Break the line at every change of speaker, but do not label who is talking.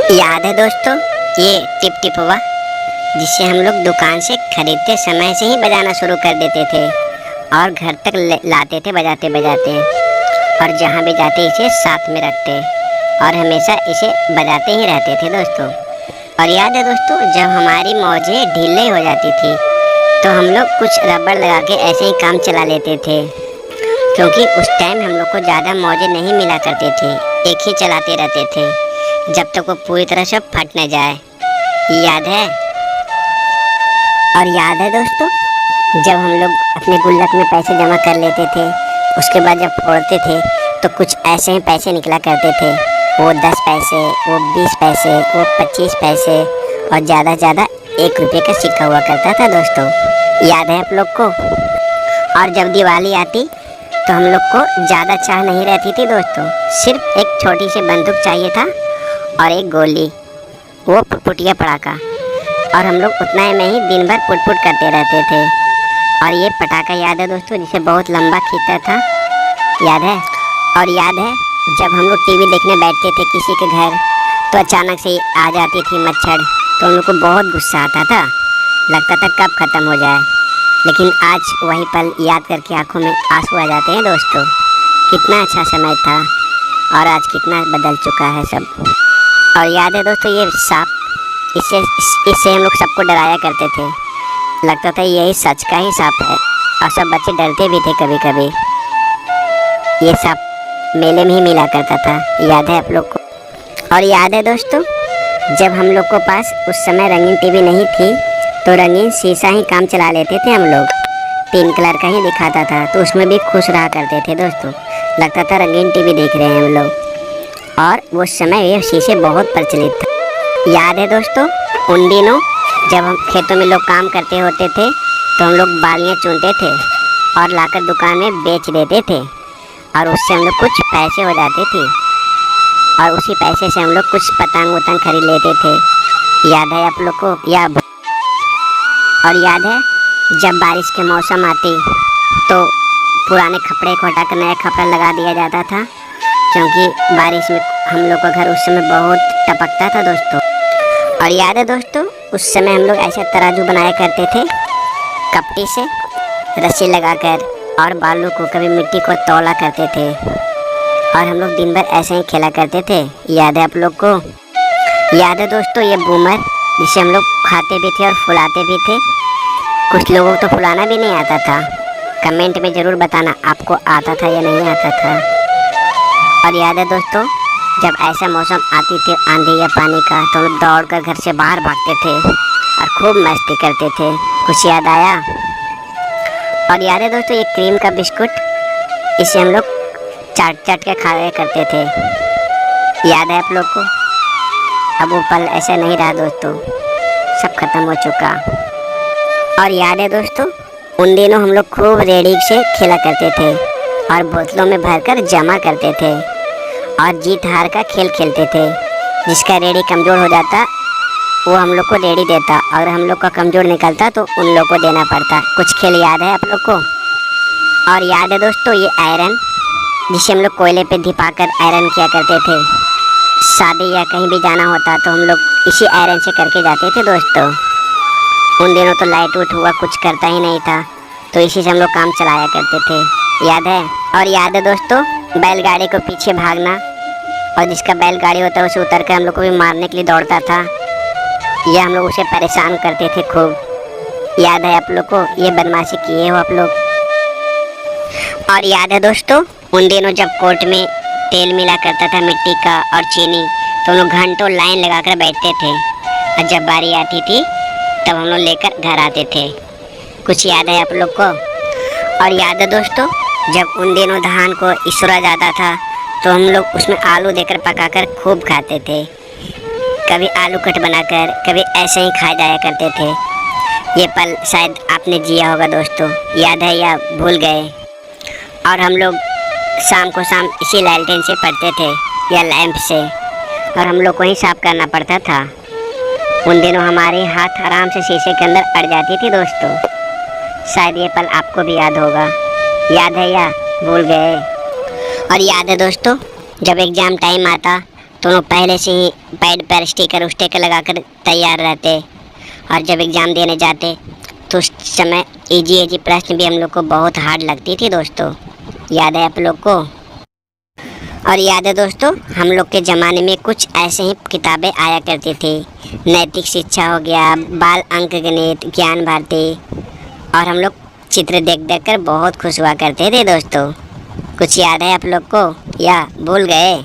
याद है दोस्तों, ये टिप टिप हुआ जिसे हम लोग दुकान से खरीदते समय से ही बजाना शुरू कर देते थे और घर तक लाते थे बजाते बजाते, और जहाँ भी जाते इसे साथ में रखते और हमेशा इसे बजाते ही रहते थे दोस्तों। और याद है दोस्तों, जब हमारी मौजें ढीले हो जाती थी तो हम लोग कुछ रबड़ लगा के ऐसे ही काम चला लेते थे, क्योंकि उस टाइम हम लोग को ज़्यादा मौजें नहीं मिला करते थे, एक ही चलाते रहते थे जब तक वो पूरी तरह से फट न जाए। याद है? और याद है दोस्तों, जब हम लोग अपने गुल्लक में पैसे जमा कर लेते थे, उसके बाद जब फोड़ते थे तो कुछ ऐसे ही पैसे निकला करते थे। वो 10 पैसे, वो 20 पैसे, वो 25 पैसे और ज़्यादा से ज़्यादा 1 रुपये का सिक्का हुआ करता था दोस्तों। याद है आप लोग को? और जब दिवाली आती तो हम लोग को ज़्यादा चाह नहीं रहती थी दोस्तों, सिर्फ एक छोटी सी बंदूक चाहिए था और एक गोली, वो पुटपुटिया पटाखा, और हम लोग उतना ही में ही दिन भर पुट करते रहते थे। और ये पटाखा याद है दोस्तों, जिसे बहुत लंबा खींचता था, याद है? और याद है जब हम लोग टीवी देखने बैठते थे किसी के घर तो अचानक से आ जाती थी मच्छर, तो हम लोग को बहुत गुस्सा आता था, लगता था कब ख़त्म हो जाए। लेकिन आज वही पल याद करके आंखों में आंसू आ जाते हैं दोस्तों। कितना अच्छा समय था और आज कितना बदल चुका है सब। और याद है दोस्तों, ये सांप, इससे हम लोग सबको डराया करते थे, लगता था यही सच का ही सांप है, और सब बच्चे डरते भी थे कभी कभी। ये सांप मेले में ही मिला करता था, याद है आप लोग को? और याद है दोस्तों, जब हम लोग को पास उस समय रंगीन टीवी नहीं थी तो रंगीन शीशा ही काम चला लेते थे हम लोग, 3 कलर का ही दिखाता था, तो उसमें भी खुश रहा करते थे दोस्तों, लगता था रंगीन टीवी देख रहे हैं हम लोग। और उस समय ये शीशे बहुत प्रचलित था। याद है दोस्तों, उन दिनों जब हम खेतों में लोग काम करते होते थे तो हम लोग बालियाँ चुनते थे और लाकर दुकान में बेच देते थे, और उससे हम लोग कुछ पैसे हो जाते थे, और उसी पैसे से हम लोग कुछ पतंग वतंग खरीद लेते थे। याद है आप लोग को? और याद है जब बारिश के मौसम आती तो पुराने कपड़े को हटाकर नया कपड़ा लगा दिया जाता था, क्योंकि बारिश में हम लोग का घर उस समय बहुत टपकता था दोस्तों। और याद है दोस्तों, उस समय हम लोग ऐसा तराजू बनाया करते थे कपटी से रस्सी लगाकर, और बालू को कभी मिट्टी को तौला करते थे, और हम लोग दिन भर ऐसे ही खेला करते थे। याद है आप लोग को? याद है दोस्तों, ये बूमर जिसे हम लोग खाते भी थे और फुलाते भी थे। कुछ लोगों को तो फुलाना भी नहीं आता था, कमेंट में ज़रूर बताना आपको आता था या नहीं आता था। और याद है दोस्तों, जब ऐसा मौसम आती थी आंधी या पानी का, तो हम लोग दौड़ कर घर से बाहर भागते थे और खूब मस्ती करते थे। कुछ याद आया? और याद है दोस्तों, ये क्रीम का बिस्कुट, इसे हम लोग चाट चाट के खाया करते थे। याद है आप लोग को? अब वो पल ऐसा नहीं रहा दोस्तों, सब खत्म हो चुका। और याद है दोस्तों, उन दिनों हम लोग खूब रेडी से खेला करते थे और बोतलों में भरकर जमा करते थे, और जीत हार का खेल खेलते थे। जिसका रेडी कमज़ोर हो जाता वो हम लोग को रेडी देता, और हम लोग का कमज़ोर निकलता तो उन लोग को देना पड़ता। कुछ खेल याद है आप लोग को? और याद है दोस्तों, ये आयरन जिसे हम लोग कोयले पे धिपाकर आयरन किया करते थे, शादी या कहीं भी जाना होता तो हम लोग इसी आयरन से करके जाते थे दोस्तों। उन दिनों तो लाइट उठ हुआ कुछ करता ही नहीं था, तो इसी से हम लोग काम चलाया करते थे। याद है? और याद है दोस्तों, बैलगाड़ी को पीछे भागना, और जिसका बैलगाड़ी होता है उसे उतर कर हम लोग को भी मारने के लिए दौड़ता था, यह हम लोग उसे परेशान करते थे खूब। याद है आप लोग को? ये बदमाशी किए हो आप लोग? और याद है दोस्तों, उन दिनों जब कोर्ट में तेल मिला करता था मिट्टी का और चीनी, तो हम लोग घंटों लाइन लगाकर बैठते थे, और जब बारी आती थी तब हम लोग लेकर घर आते थे। कुछ याद है आप लोग को? और याद है दोस्तों, जब उन दिनों धान को इसरा जाता था तो हम लोग उसमें आलू देकर पकाकर खूब खाते थे, कभी आलू कट बनाकर, कभी ऐसे ही खा जाया करते थे। ये पल शायद आपने जिया होगा दोस्तों, याद है या भूल गए? और हम लोग शाम को शाम इसी लालटेन से पढ़ते थे या लैंप से, और हम लोग को ही साफ करना पड़ता था। उन दिनों हमारे हाथ आराम से शीशे के अंदर अड़ जाती थी दोस्तों। शायद ये पल आपको भी याद होगा, याद है या भूल गए? और याद है दोस्तों, जब एग्ज़ाम टाइम आता दोनों पहले से ही पैड पर स्टिकर उस्टिकर लगा कर तैयार रहते। और जब एग्ज़ाम देने जाते तो उस समय इजी इजी प्रश्न भी हम लोग को बहुत हार्ड लगती थी दोस्तों। याद है आप लोग को? और याद है दोस्तों, हम लोग के ज़माने में कुछ ऐसे ही किताबें आया करती थी। नैतिक शिक्षा हो गया, बाल अंक गणित, ज्ञान भारती। और हम लोग चित्र देख देख कर बहुत खुश हुआ करते थे दोस्तों। कुछ याद है आप लोग को या भूल गए?